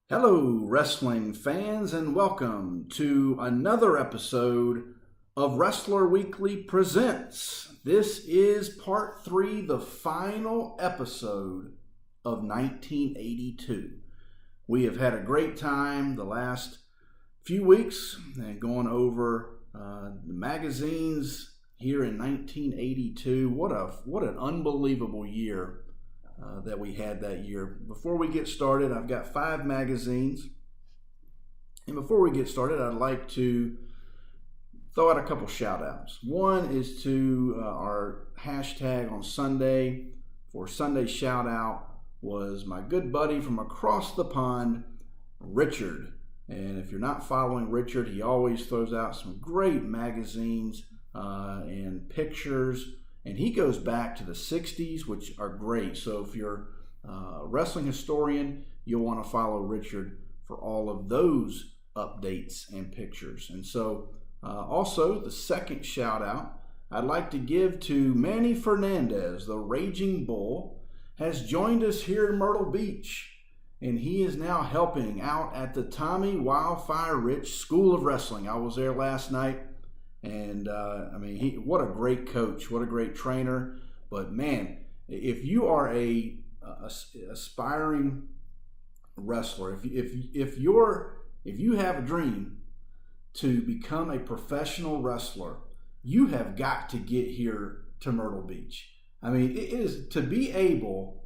Hello, wrestling fans, and welcome to another episode of Wrestler Weekly Presents. This is part 3, the final episode of 1982. We have had a great time the last few weeks and going over the magazines here in 1982. What an unbelievable year that we had that year. Before we get started, I've got 5 magazines. And before we get started, I'd like to throw out a couple shout outs. One is to our hashtag on Sunday. For Sunday shout out was my good buddy from across the pond, Richard. And if you're not following Richard, he always throws out some great magazines and pictures. And he goes back to the 60s, which are great. So if you're a wrestling historian, you'll want to follow Richard for all of those updates and pictures. And so also the second shout out I'd like to give to Manny Fernandez, the Raging Bull, has joined us here in Myrtle Beach. And he is now helping out at the Tommy Wildfire Rich School of Wrestling. I was there last night. And what a great coach, what a great trainer. But man, if you are a aspiring wrestler, if you have a dream to become a professional wrestler, you have got to get here to Myrtle Beach. I mean, it is to be able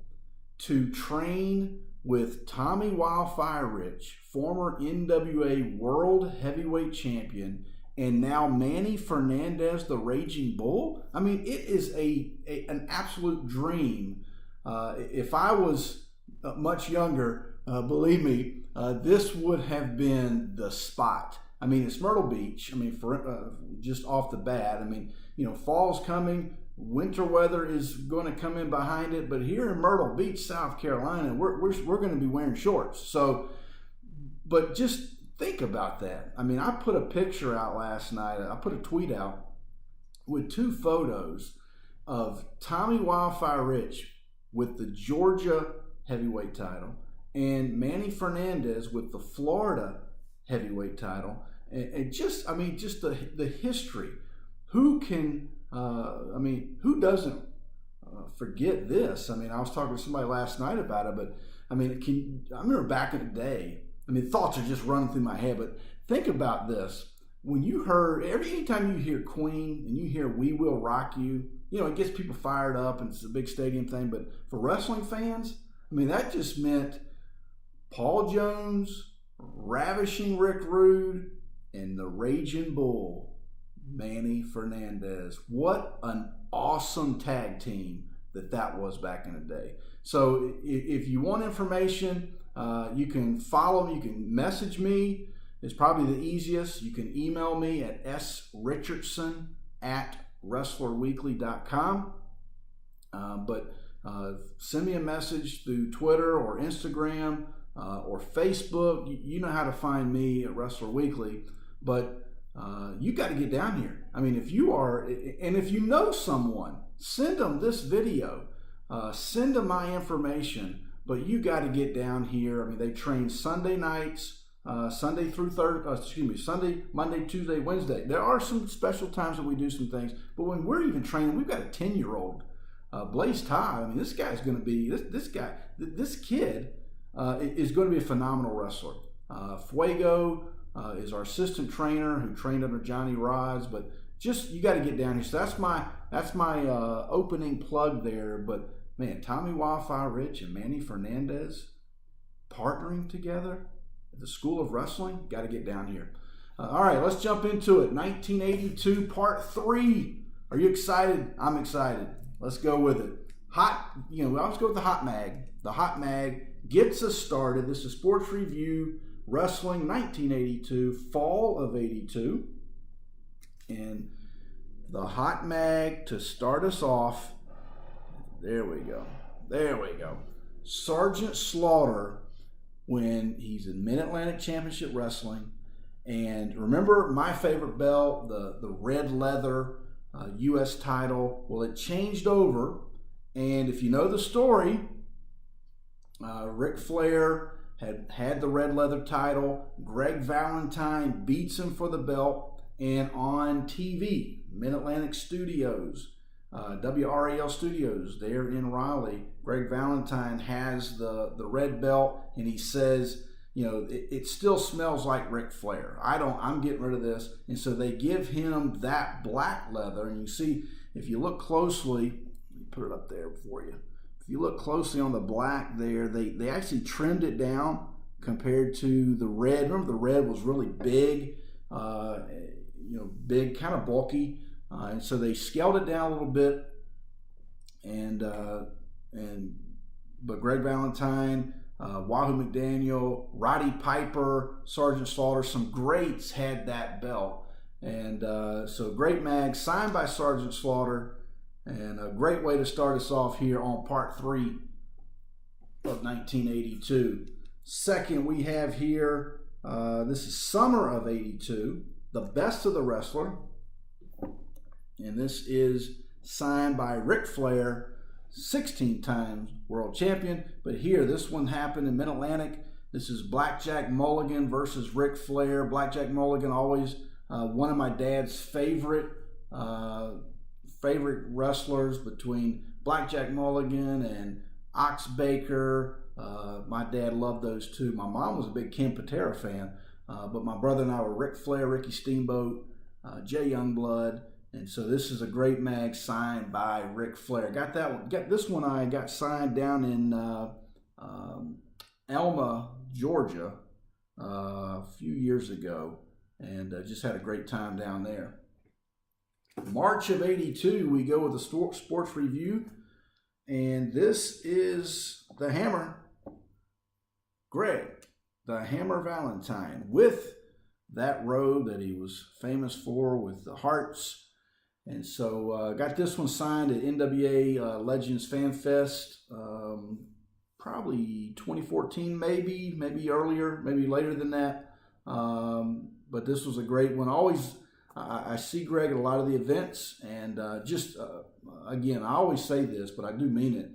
to train with Tommy Wildfire Rich, former NWA World Heavyweight Champion, and now Manny Fernandez, the Raging Bull. I mean, it is an absolute dream. If I was much younger, believe me, this would have been the spot. I mean, it's Myrtle Beach. I mean, for just off the bat, I mean, fall's coming. Winter weather is going to come in behind it. But here in Myrtle Beach, South Carolina, we're going to be wearing shorts. So, but just think about that. I mean, I put a picture out last night. I put a tweet out with 2 photos of Tommy Wildfire Rich with the Georgia heavyweight title and Manny Fernandez with the Florida heavyweight title. And just the history. Who doesn't forget this? I mean, I was talking to somebody last night about it, but I mean, I remember back in the day, I mean, thoughts are just running through my head, but think about this. When you heard, anytime you hear Queen and you hear We Will Rock You, it gets people fired up and it's a big stadium thing. But for wrestling fans, I mean, that just meant Paul Jones, Ravishing Rick Rude, and the Raging Bull, Manny Fernandez. What an awesome tag team that was back in the day. So if you want information, you can follow me, you can message me. It's probably the easiest. You can email me at srichardson@wrestlerweekly.com. But send me a message through Twitter or Instagram or Facebook. You know how to find me at Wrestler Weekly. But you got to get down here. I mean, if you know someone, send them this video. Send them my information. But you got to get down here. I mean, they train Sunday nights, Sunday through Sunday, Monday, Tuesday, Wednesday. There are some special times that we do some things. But when we're even training, we've got a 10-year-old, Blaze Ty. I mean, this guy's going to be, this kid is going to be a phenomenal wrestler. Fuego is our assistant trainer who trained under Johnny Rods. But just, you got to get down here. So that's my opening plug there. But man, Tommy Wildfire Rich and Manny Fernandez partnering together at the School of Wrestling. Got to get down here. All right, let's jump into it. 1982, part 3. Are you excited? I'm excited. Let's go with it. We always go with the Hot Mag. The Hot Mag gets us started. This is Sports Review Wrestling 1982, fall of 82. And the Hot Mag to start us off. There we go. Sergeant Slaughter, when he's in Mid-Atlantic Championship Wrestling. And remember my favorite belt, the red leather U.S. title. Well, it changed over. And if you know the story, Ric Flair had the red leather title. Greg Valentine beats him for the belt, and on TV, Mid-Atlantic Studios, WRAL Studios there in Raleigh, Greg Valentine has the red belt, and he says, you know, it still smells like Ric Flair. I'm getting rid of this. And so they give him that black leather, and you see, if you look closely, let me put it up there for you. If you look closely on the black there, they actually trimmed it down compared to the red. Remember, the red was really big, big, kind of bulky, and so they scaled it down a little bit. But Greg Valentine, Wahoo McDaniel, Roddy Piper, Sergeant Slaughter, some greats had that belt. And so great mag, signed by Sergeant Slaughter, and a great way to start us off here on part 3 of 1982. Second, we have here, this is summer of 82, The Best of the Wrestler. And this is signed by Ric Flair, 16 times world champion. But here, this one happened in Mid-Atlantic. This is Blackjack Mulligan versus Ric Flair. Blackjack Mulligan, always one of my dad's favorite wrestlers, between Blackjack Mulligan and Ox Baker. My dad loved those two. My mom was a big Ken Patera fan, but my brother and I were Ric Flair, Ricky Steamboat, Jay Youngblood. And so this is a great mag signed by Ric Flair. Got that one. This one I got signed down in Elma, Georgia, a few years ago, and just had a great time down there. March of 82, we go with the sports review, and this is the Hammer, Greg, the Hammer Valentine, with that robe that he was famous for with the hearts. And so got this one signed at NWA Legends Fan Fest, probably 2014, maybe earlier, maybe later than that. But this was a great one. I see Greg at a lot of the events, and again, I always say this, but I do mean it.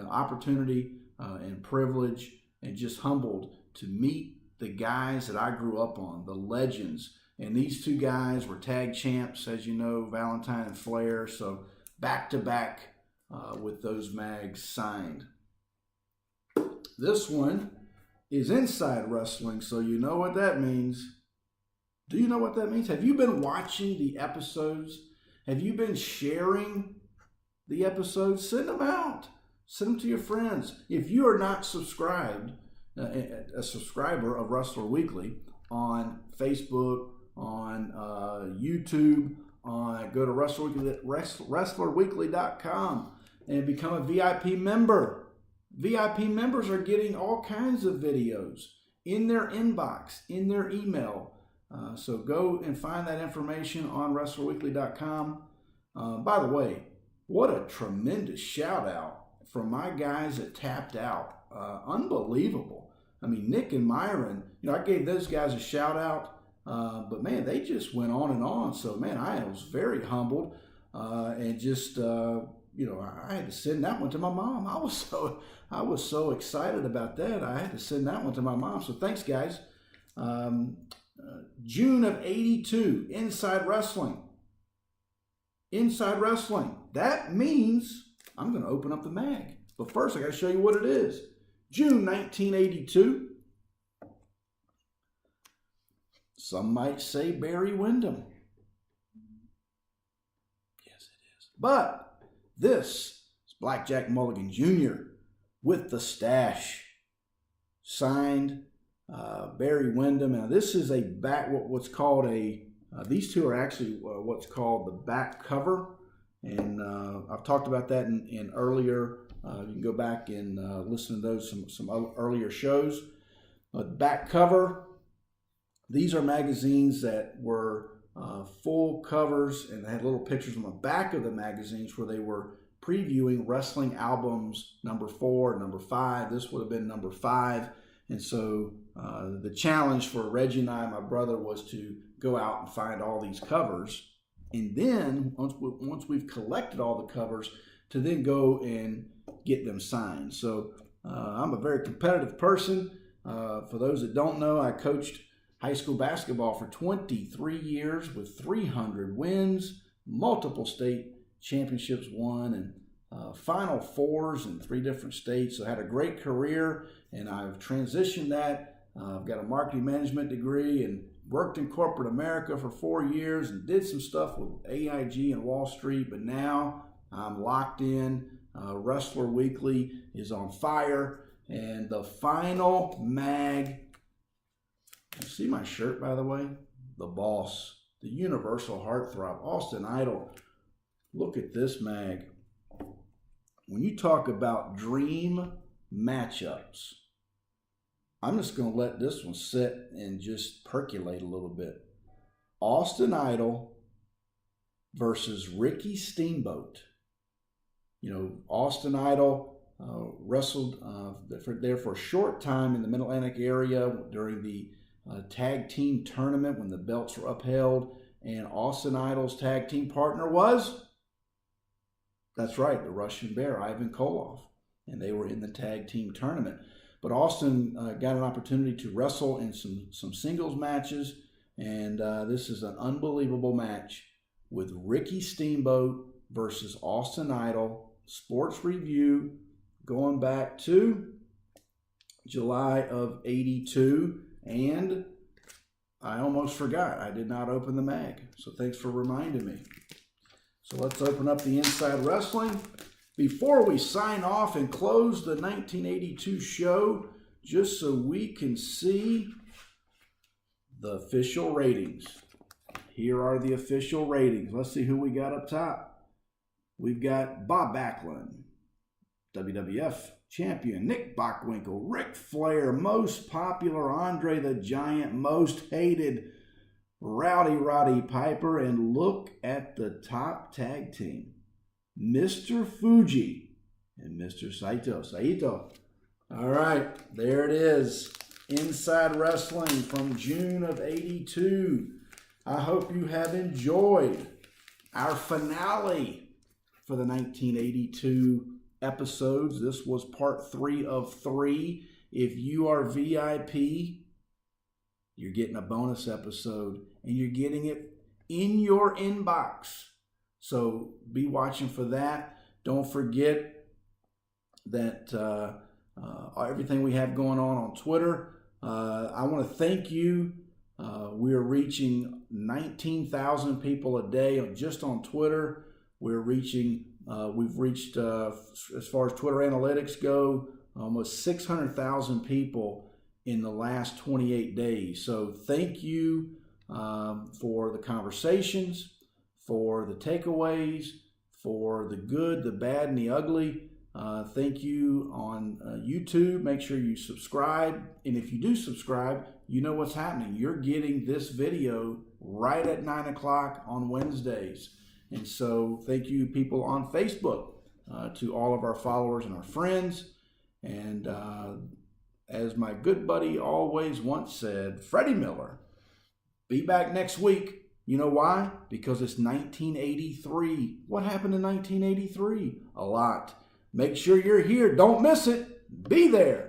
Opportunity and privilege, and just humbled to meet the guys that I grew up on, the legends. And these two guys were tag champs, as you know, Valentine and Flair. So back to back with those mags signed. This one is Inside Wrestling, so you know what that means. Do you know what that means? Have you been watching the episodes? Have you been sharing the episodes? Send them out. Send them to your friends. If you are not subscribed, a subscriber of Wrestler Weekly on Facebook, on YouTube, go to wrestlerweekly.com and become a VIP member. VIP members are getting all kinds of videos in their inbox, in their email. So go and find that information on wrestlerweekly.com. By the way, what a tremendous shout out from my guys that tapped out. Unbelievable. I mean, Nick and Myron, I gave those guys a shout out. But man, they just went on and on. So man, I was very humbled, and just I had to send that one to my mom. I was so excited about that. I had to send that one to my mom. So thanks, guys. June of 82, Inside Wrestling. Inside Wrestling. That means I'm going to open up the mag. But first, I got to show you what it is. June 1982. Some might say Barry Windham. Yes, it is. But this is Blackjack Mulligan Jr. with the stash. Signed Barry Windham. Now this is what's called these two are actually what's called the back cover. And I've talked about that in earlier, you can go back and listen to those, some earlier shows. Back cover. These are magazines that were full covers, and they had little pictures on the back of the magazines where they were previewing wrestling albums number 4, number 5. This would have been number 5. And so the challenge for Reggie and I, my brother, was to go out and find all these covers. And then once we've collected all the covers, to then go and get them signed. So I'm a very competitive person. For those that don't know, I coached high school basketball for 23 years with 300 wins, multiple state championships won, and Final Fours in 3 different states. So I had a great career, and I've transitioned that. I've got a marketing management degree and worked in corporate America for 4 years and did some stuff with AIG and Wall Street, but now I'm locked in. Wrestler Weekly is on fire, and the final mag. You see my shirt, by the way? The boss, the universal heartthrob, Austin Idol. Look at this mag. When you talk about dream matchups, I'm just going to let this one sit and just percolate a little bit. Austin versus Ricky Steamboat. You know, Austin Idol wrestled there for a short time in the Mid-Atlantic area during the tag team tournament when the belts were upheld. And Austin Idol's tag team partner was, that's right, the Russian Bear, Ivan Koloff. And they were in the tag team tournament. But Austin got an opportunity to wrestle in some singles matches. And this is an unbelievable match with Ricky Steamboat versus Austin Idol. Sports Review going back to July of '82. And I almost forgot. I did not open the mag. So thanks for reminding me. So let's open up the Inside Wrestling. Before we sign off and close the 1982 show, just so we can see the official ratings. Here are the official ratings. Let's see who we got up top. We've got Bob Backlund, WWF champion, Nick Bockwinkel, Ric Flair, most popular, Andre the Giant, most hated, Rowdy Roddy Piper, and look at the top tag team. Mr. Fuji and Mr. Saito. All right, there it is. Inside Wrestling from June of '82. I hope you have enjoyed our finale for the 1982 episodes. This was part 3 of 3. If you are VIP, you're getting a bonus episode, and you're getting it in your inbox. So be watching for that. Don't forget that everything we have going on Twitter. I want to thank you. We are reaching 19,000 people a day just on Twitter. We've reached, as far as Twitter analytics go, almost 600,000 people in the last 28 days. So thank you for the conversations, for the takeaways, for the good, the bad, and the ugly. Thank you on YouTube. Make sure you subscribe. And if you do subscribe, you know what's happening. You're getting this video right at 9 o'clock on Wednesdays. And so thank you, people on Facebook, to all of our followers and our friends. And as my good buddy always once said, Freddie Miller, be back next week. You know why? Because it's 1983. What happened in 1983? A lot. Make sure you're here. Don't miss it. Be there.